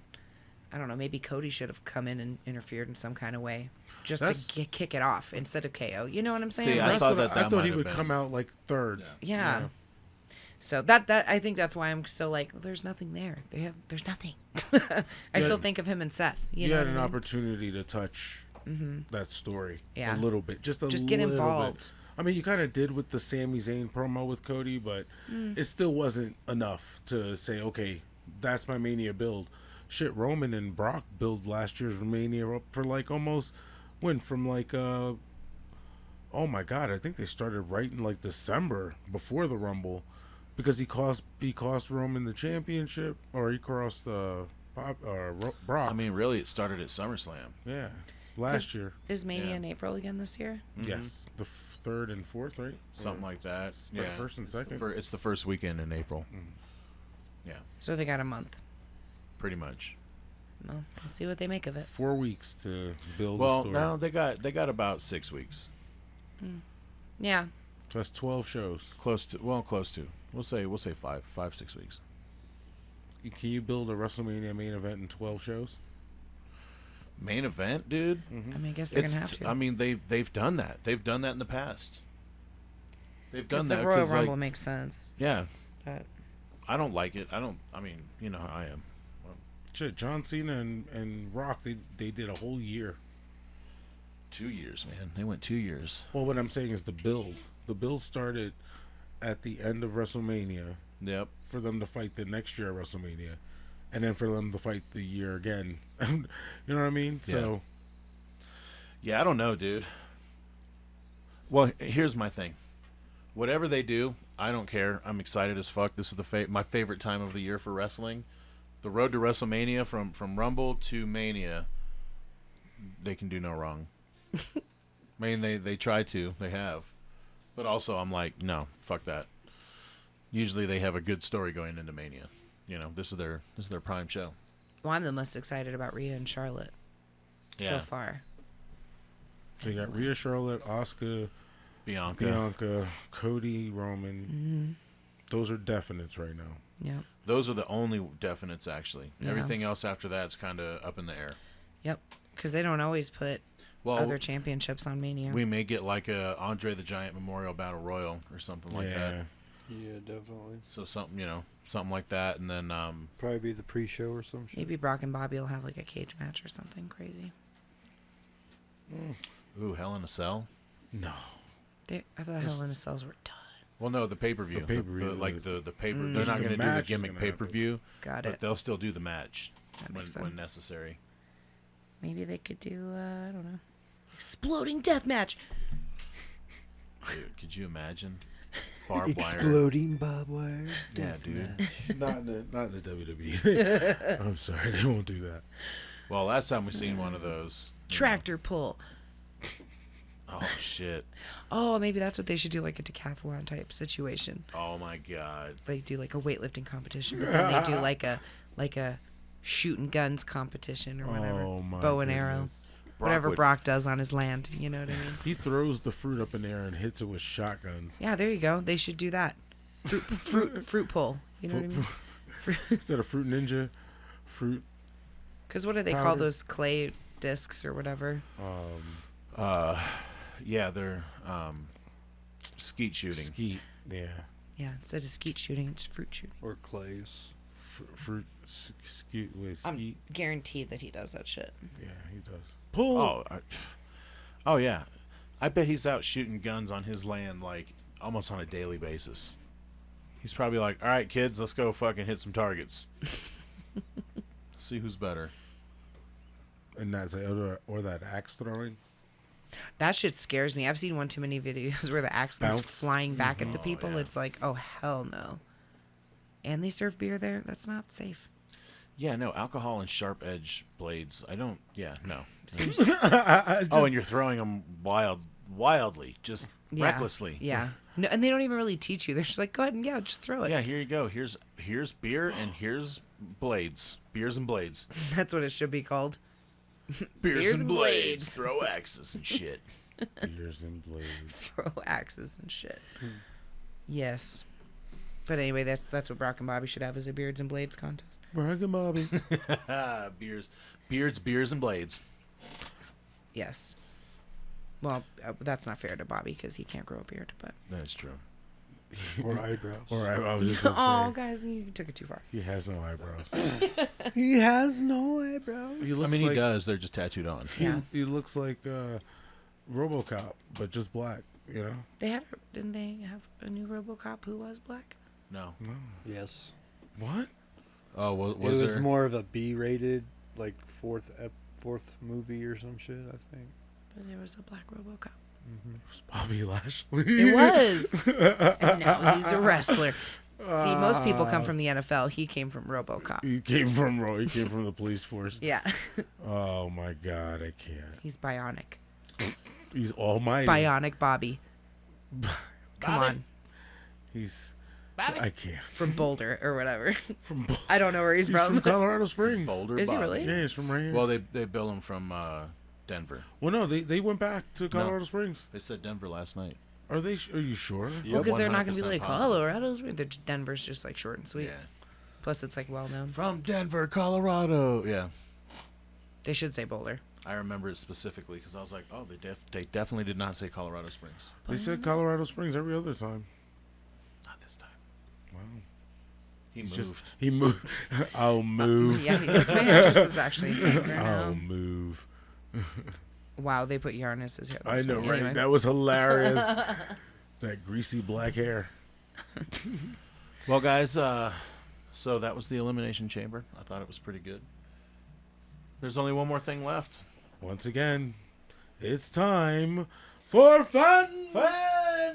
I don't know. Maybe Cody should have come in and interfered in some kind of way, just to kick it off instead of KO. You know what I'm saying? See, I Like, thought I that thought might he have would been. come out like third. yeah. So that I think that's why I'm still like, well, there's nothing there. There's nothing. I still think of him and Seth. You know had what an I mean? opportunity to touch that story Yeah. a little bit, just Get little involved. bit. I mean, you kind of did with the Sami Zayn promo with Cody, but it still wasn't enough to say, okay, that's my Mania build. Shit, Roman and Brock build last year's Mania up for like almost went from like oh my god, I think they started right in like December before the Rumble because he cost Roman the championship, or he cost Brock. I mean, really, it started at SummerSlam. Yeah, last year. Is Mania Yeah. in April again this year? Yes, the third and fourth, right? Something like that. fir- Yeah. first and second. It's the first weekend in April. Yeah, So they got a month. pretty much. Well, we'll see what they make of it. 4 weeks to build a Well, story. no, they got about 6 weeks. Yeah. So that's 12 shows. Close to. We'll say 5-6 weeks. Can you build a WrestleMania main event in 12 shows? Main event, dude. I mean, I guess they're It's. gonna have to. I mean, they've done that. They've done that in the past. They've 'Cause done the that Royal because, Rumble like, makes sense. yeah, But I don't like it. I mean, you know how I am. Shit, John Cena and Rock, they did a whole year. 2 years, man. They went 2 years. Well, what I'm saying is the build. The build started at the end of WrestleMania Yep. for them to fight the next year at WrestleMania, and then for them to fight the year again. You know what I mean? So Yeah, I don't know, dude. Well, here's my thing. Whatever they do, I don't care. I'm excited as fuck. This is my favorite time of the year for wrestling. The road to WrestleMania, from Rumble to Mania, they can do no wrong. I mean, they try to. They have. But also, I'm like, no, fuck that. Usually they have a good story going into Mania. You know, this is their prime show. Well, I'm the most excited about Rhea and Charlotte so far. So you got Rhea, Charlotte, Asuka, Bianca, Cody, Roman. Those are definites right now. Yep. Those are the only definites, actually. Yeah. Everything else after that's kind of up in the air. Yep. Because they don't always put other championships on Mania. We may get like a Andre the Giant Memorial Battle Royal or something like that. Yeah, definitely. So something like that, and then Probably be the pre-show or some shit. Maybe Brock and Bobby will have like a cage match or something crazy. Ooh, Hell in a Cell. No. I thought Hell in a Cells were done. Well, no, the pay-per-view. The pay-per-view, The paper. They're not going to do the match is gimmick gonna pay-per-view. Got But it. they'll still do the match That when makes sense. necessary. Maybe they could do, I don't know, exploding death match. Dude, could you imagine? Barbed wire. Exploding barbed wire. Yeah, dude. Not in the WWE. I'm sorry, they won't do that. Well, last time we seen one of those. Tractor pull. Oh, shit. Oh, maybe that's what they should do, like a decathlon type situation. Oh, my God. They do like a weightlifting competition, but then they do like a shooting guns competition or whatever. Oh, my Bow and arrow. goodness. Whatever would- Brock does on his land. You know what I mean? He throws the fruit up in the air and hits it with shotguns. Yeah, there you go. They should do that. Fruit pull. You know what I mean? Instead of Fruit Ninja, fruit. Because what do they call powder. those clay discs or whatever? Yeah, they're skeet shooting. Skeet. Yeah. Yeah, instead of skeet shooting, it's fruit shooting. Or clays. Fruit. Skeet. Wait, I'm skeet. guaranteed that he does that shit. Yeah, he does. Pull. Oh, yeah. I bet he's out shooting guns on his land like almost on a daily basis. He's probably like, all right, kids, let's go fucking hit some targets. See who's better. And that's or that axe throwing. That shit scares me. I've seen one too many videos where the axe comes Bounce. flying back at the people. yeah. It's like, oh, hell no. And they serve beer there? That's not safe. Yeah, no, alcohol and sharp edge blades. No. Just- And you're throwing them wildly, just Yeah. recklessly. Yeah. No, and they don't even really teach you. They're just like, go ahead and just throw it. Yeah, here you go. Here's beer and here's blades. Beers and blades. That's what it should be called. Beers and blades. blades. Throw axes and shit. Beers and blades. Throw axes and shit. Yes. But anyway, that's what Brock and Bobby should have as a beards and blades contest. Brock and Bobby. Beards, and blades. Yes. Well, that's not fair to Bobby because he can't grow a beard. But That's true. Or eyebrows. Or I was just gonna oh, say, guys, you took it too far. he has no eyebrows. He has no eyebrows. He looks I mean, like, he does. They're just tattooed on. Yeah. He looks like RoboCop, but just black. You know. Didn't they have a new RoboCop who was black? No. Yes. What? Oh, It was was there? more of a B-rated, like fourth movie or some shit, I think. But there was a black RoboCop. Bobby Lashley. It was. And now he's a wrestler. See, most people come from the NFL. He came from RoboCop. He came from the police force. Yeah. Oh my God, I can't. He's bionic. He's almighty. Bionic Bobby. Come on. He's. I can't. From Boulder or whatever. From I don't know where he's he's from from. Colorado Springs. Boulder Is he Bobby. really? Yeah, he's from right here. Well, they bill him from Denver. Well, no, they went back to Colorado Springs. They said Denver last night. Are they? Are you sure? Well, because they're not going to be 100% like, positive. Colorado's. Denver's just like short and sweet. Yeah. Plus, it's like well known. From Denver, Colorado. Yeah. They should say Boulder. I remember it specifically because I was like, oh, they definitely did not say Colorado Springs. They said Colorado Springs every other time. Not this time. Wow. He He's moved. just he moved. I'll move. Yeah, my address is actually in Denver I'll now. move. Wow, they put Yarnis's hair. I this know, way. right? Anyway. That was hilarious. That greasy black hair. Well, guys, so that was the Elimination Chamber. I thought it was pretty good. There's only one more thing left. Once again, it's time for Fun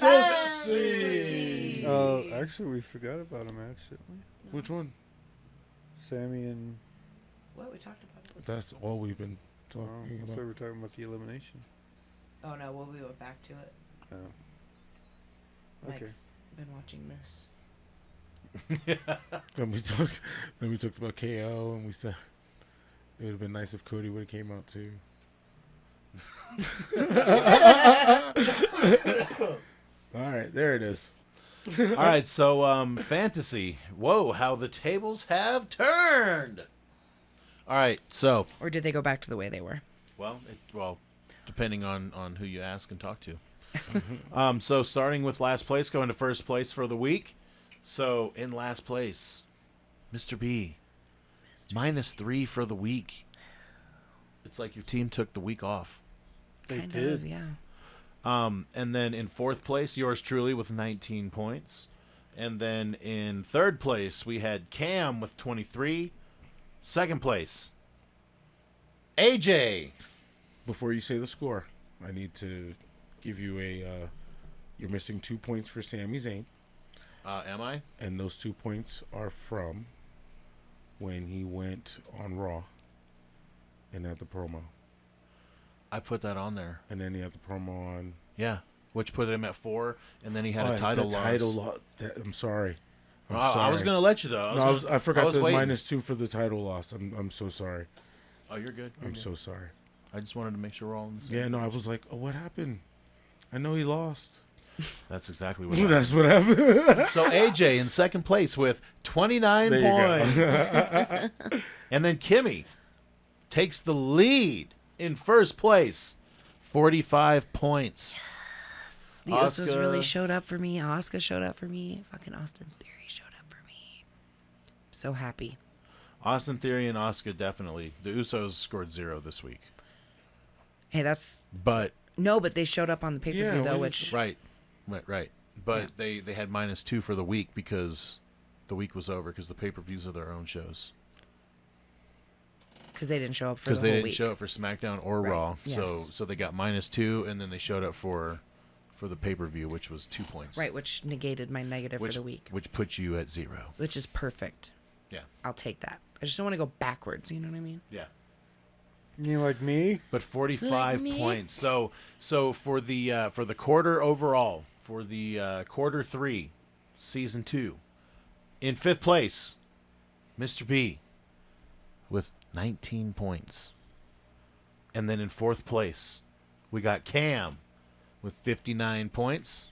Fantasy. Actually, we forgot about a match, didn't we? Which one? Sammy and. What we talked about it. That's all we've been Oh, talking I thought about. we were talking about the elimination. Oh no, well we went back to it. Oh. Okay. Mike's been watching this. Then we talked about KO, and we said it would have been nice if Cody would have came out too. All right, there it is. All right, so fantasy. Whoa, how the tables have turned. All right, so Or did they go back to the way they were? well, depending on who you ask and talk to. So starting with last place, going to first place for the week. So in last place, Mr. B, -3 for the week. It's like your team took the week off. They Kind did. of, yeah. And then in fourth place, yours truly with 19 points. And then in third place, we had Cam with 23. Second place, AJ. Before you say the score, I need to give you a. You're missing 2 points for Sami Zayn, Am I? and those 2 points are from when he went on Raw and had the promo, I put that on there. and then he had the promo on. Yeah, which put him at 4, and then he had Oh, a title the loss. I'm sorry. I'm I sorry. was gonna let you though. I forgot was the waiting. -2 for the title loss. I'm so sorry. Oh, you're good. You're I'm good. so sorry. I just wanted to make sure we're all in the same. Yeah, no, I was like, oh, what happened? I know he lost. That's exactly what happened. That's what happened. So AJ in second place with 29 There you points. go. And then Kimmy takes the lead in first place, 45 points. The Usos Asuka. really showed up for me. Asuka showed up for me. Fucking Austin Theory showed up for me. So happy. Austin Theory and Asuka definitely. The Usos scored 0 this week. Hey, that's But but they showed up on the pay per view Yeah, though, what which right. But they had -2 for the week because the week was over because the pay-per-views are their own shows. because they didn't show up for the Because whole they didn't week. show up for SmackDown or Right. Raw. Yes. So they got -2 and then they showed up for the pay-per-view, which was 2 points. Right, which negated my negative Which, for the week, which puts you at 0. which is perfect. Yeah. I'll take that. I just don't want to go backwards. You know what I mean? Yeah. You like me? But 45 Like me. points. So for the quarter overall, for the quarter 3, season 2, in 5th place, Mr. B with 19 points. And then in 4th place, we got Cam with 59 points.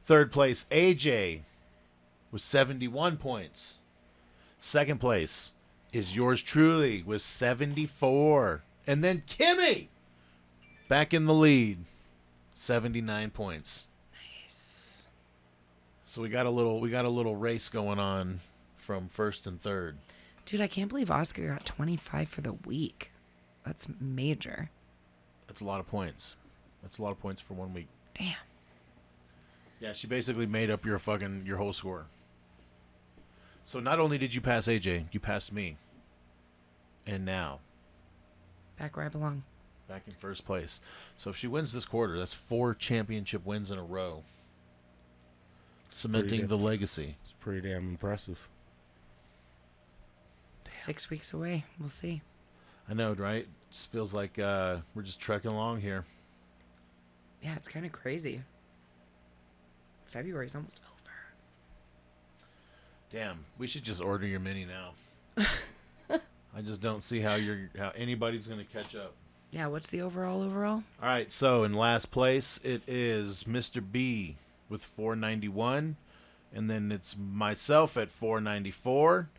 3rd place, AJ with 71 points. 2nd place is yours truly with 74. And then Kimmy back in the lead, 79 points. Nice. So we got a little race going on from 1st and 3rd. Dude, I can't believe Oscar got 25 for the week. That's major. That's a lot of points. That's a lot of points for 1 week. Damn. Yeah, she basically made up your whole score. So not only did you pass AJ, you passed me. And now, Back where I belong. back in 1st place. So if she wins this quarter, that's 4 championship wins in a row. Cementing Pretty the legacy. It's pretty damn impressive. 6 weeks away. We'll see. I know, right? It feels like we're just trekking along here. Yeah, it's kind of crazy. February's almost over. Damn, we should just order your mini now. I just don't see how anybody's gonna catch up. Yeah, what's the overall? All right, so in last place it is Mr. B with 491, and then it's myself at 494,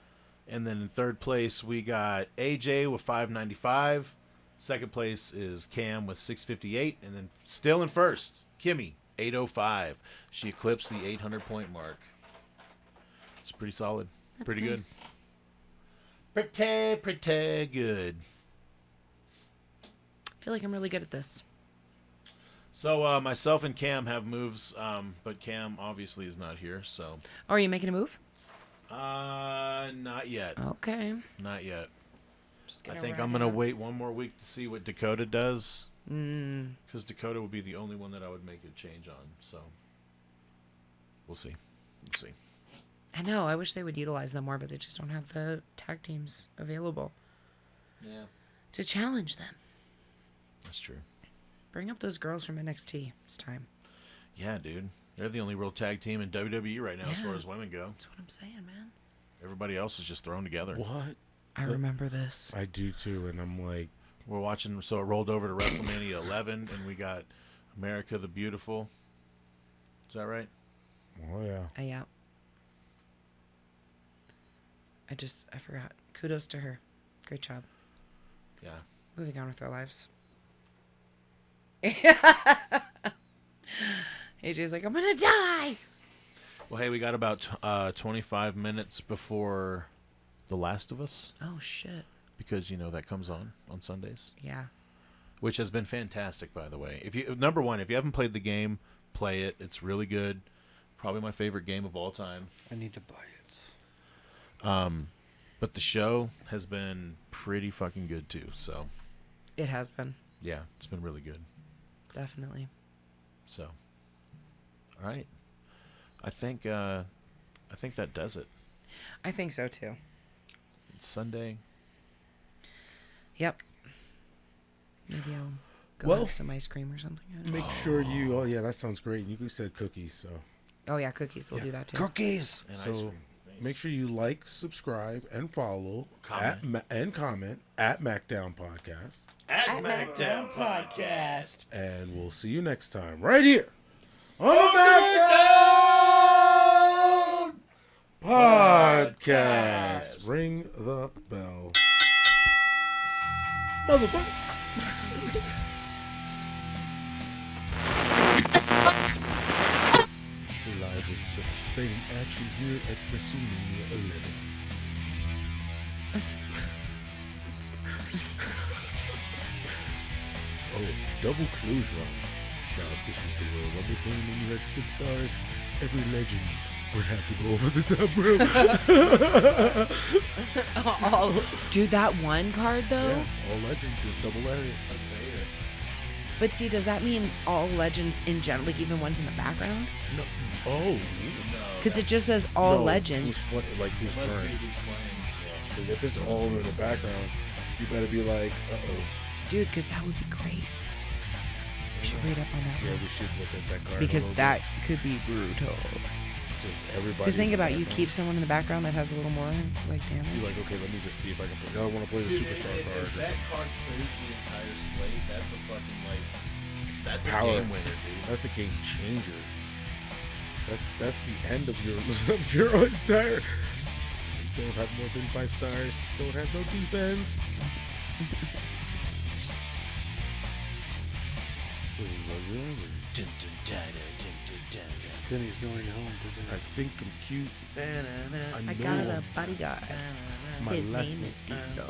and then in 3rd place we got AJ with 595. 2nd place is Cam with 658, and then still in 1st, Kimmy 805. She eclipsed the 800 point mark. It's pretty solid. Pretty good. Pretty good. I feel like I'm really good at this. So myself and Cam have moves, but Cam obviously is not here. So Oh, are you making a move? not yet. Okay. Not yet. Just I gonna think wrap I'm it gonna up. wait one more week to see what Dakota does, Because Dakota would be the only one that I would make a change on. So we'll see. We'll see. I know. I wish they would utilize them more, but they just don't have the tag teams available. Yeah. To challenge them. That's true. Bring up those girls from NXT. It's time. Yeah, dude. They're the only real tag team in WWE right now as Yeah. far as women go. That's what I'm saying, man. Everybody else is just thrown together. What? I remember this. I do too, and I'm like, We're watching, so it rolled over to WrestleMania 11, and we got America the Beautiful. Is that right? oh yeah. Yeah. I forgot. Kudos to her. Great job. Yeah. Moving on with our lives. AJ's like, I'm gonna die. Well, hey, we got about 25 minutes before The Last of Us, Oh shit. because, you know, that comes on Sundays, Yeah. which has been fantastic, by the way. If you Number one, if you haven't played the game, play it. It's really good. Probably my favorite game of all time. I need to buy it. But the show has been pretty fucking good, too. So, It has been. yeah, it's been really good. Definitely. So, all right. I think that does it. I think so too. It's Sunday. Yep. Maybe I'll go Well- have some ice cream or something. I don't know. Make sure you. Oh yeah, that sounds great. You said cookies, so Oh yeah, cookies. We'll do that too. cookies. And ice So cream. Nice. make sure you like, subscribe, and follow Comment. and comment at MACKDOWN Podcast, At MACKDOWN Podcast. and we'll see you next time right here on the MACKDOWN Podcast. Ring the bell, motherfucker. Live with some exciting action here at WrestleMania 11. Oh, double close run. Now, if this was the Royal Rumble game and you had 6 stars, every legend would have to go over the top rope. Oh, dude, that one card though. Yeah, all legends is double area. But see, does that mean all legends in general, like even ones in the background? No. Oh. Because it just says all No, legends. Who's, like, who's current? Because if it's all in the background, you better be like, uh-oh. Dude, because that would be great. We should read up on that Yeah, one. we should look at that card. Because a little that could be brutal. bit. Just everybody. Because think in the about you background. keep someone in the background that has a little more like You're damage. like, okay, let me just see if I can play. I don't want to play the superstar card. If that card clears the entire slate, that's a fucking, like, that's a Power. game winner, dude. That's a game changer. That's the end of your of your entire. Don't have more than 5 stars. Don't have no defense. Kenny's going home I today. think I'm cute. I know got a I'm- bodyguard. My His last name is Diesel.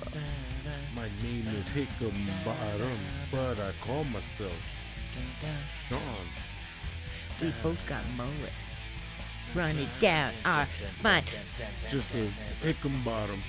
My name is Hickenbottom, but I call myself Sean. We both got mullets. Run it down our spine. Just a Hickenbottom.